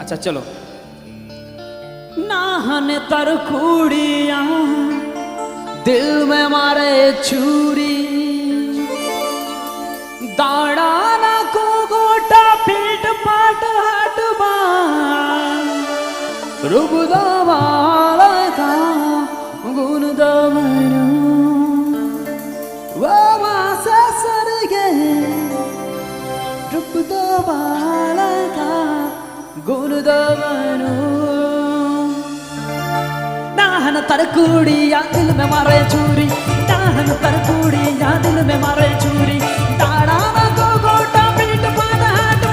अच्छा चलो। नाहन तरकुड़िया दिल में मारे छुरी, दाड़ाना को गोटा पीट पाट हट रूप दबाला का गुण दबनु वो मासा सर गए रूप दबाला का गुण दबनु। नाहन तरकुड़िया दिल में मारे छुरी, नाहन तरकुड़िया दिल में मारे छुरी, दाड़ाना को गोटा पीट पाट हट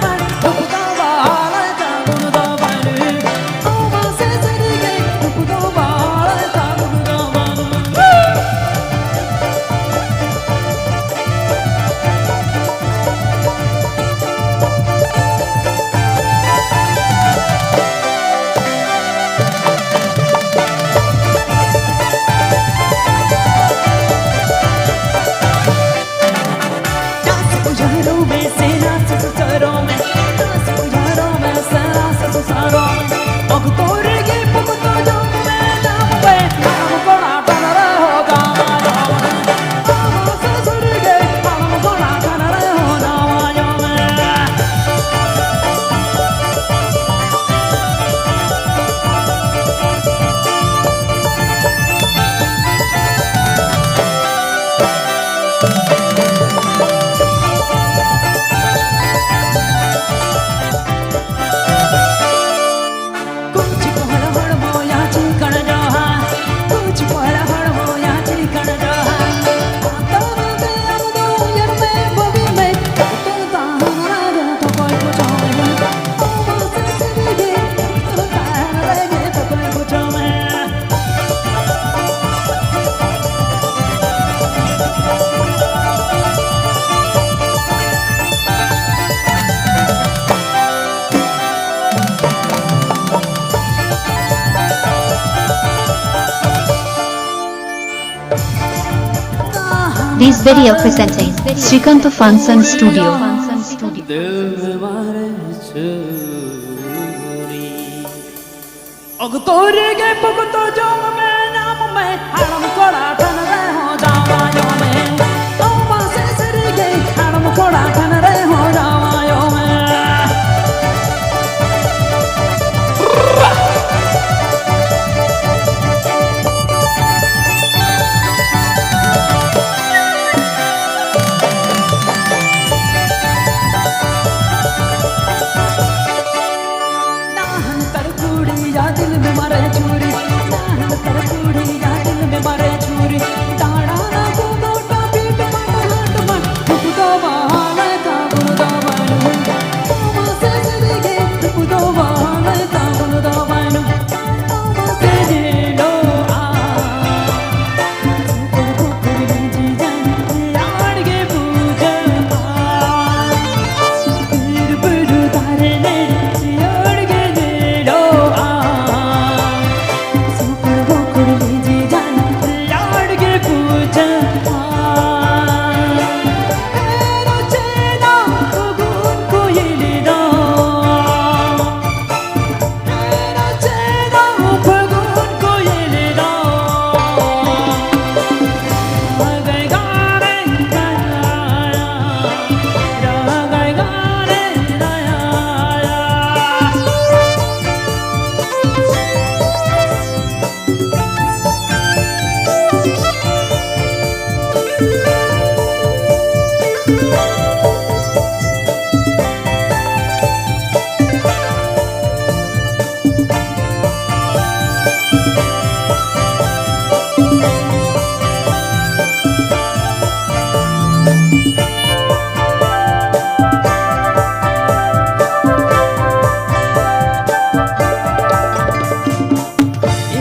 रूप दबाला का गुण दबनु वो मासा सर गए रूप दबाला का गुण दबनु। This video presenting Shrikanta Funson Studio. अग तोरे के पगतो जो मैं नाम में हरम कोड़ा ठन रहे हो जावायो में ओ मासे सर गई हरम कोड़ा ठन रहे हो जावायो में। नाहन तरकुड़िया दिल में मारे छुरी, नाहन तरकुड़िया दिल में मारे छुरी, दाड़ाना को गोटा पीट पाट हट रूप दबाला का गुण दबनु ओ मासे सर गए रूप दबाला का गुण दबनु ओ मासे जिलो आ सुको कुकुर जी जान यार के पूजा पीर बुरु तारे ने यार के जिलो आ सुको कुकुर जी जान यार के पूजा एरो चेना गुन को येलिदा एरो चेना गुन को येलिदा गए गारे गाया गए गारे गाया।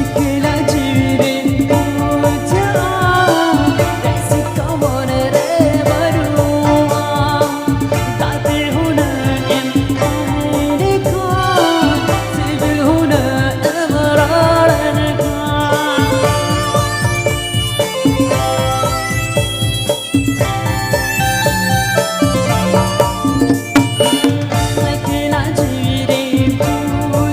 एकला जीवे पूजा ऐसी कमर रे बरुआ गाते हुन एम आने का सिविल हुन एमरान का एकला जीवे पूजा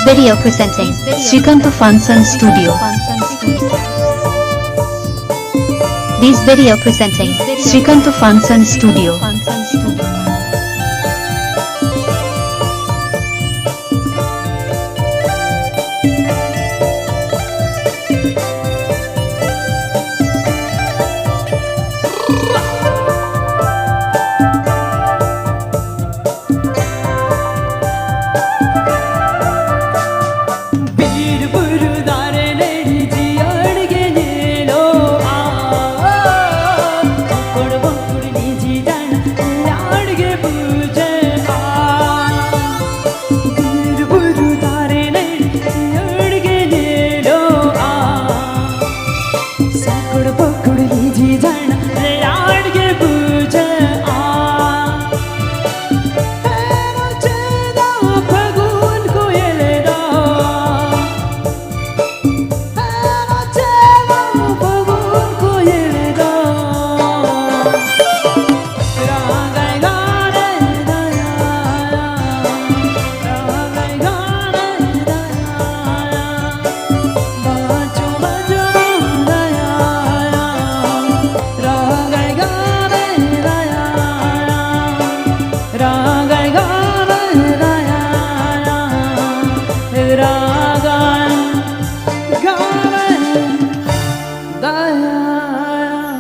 video presenting Shrikanta Funson Studio. This video presenting Shrikanta Funson Studio.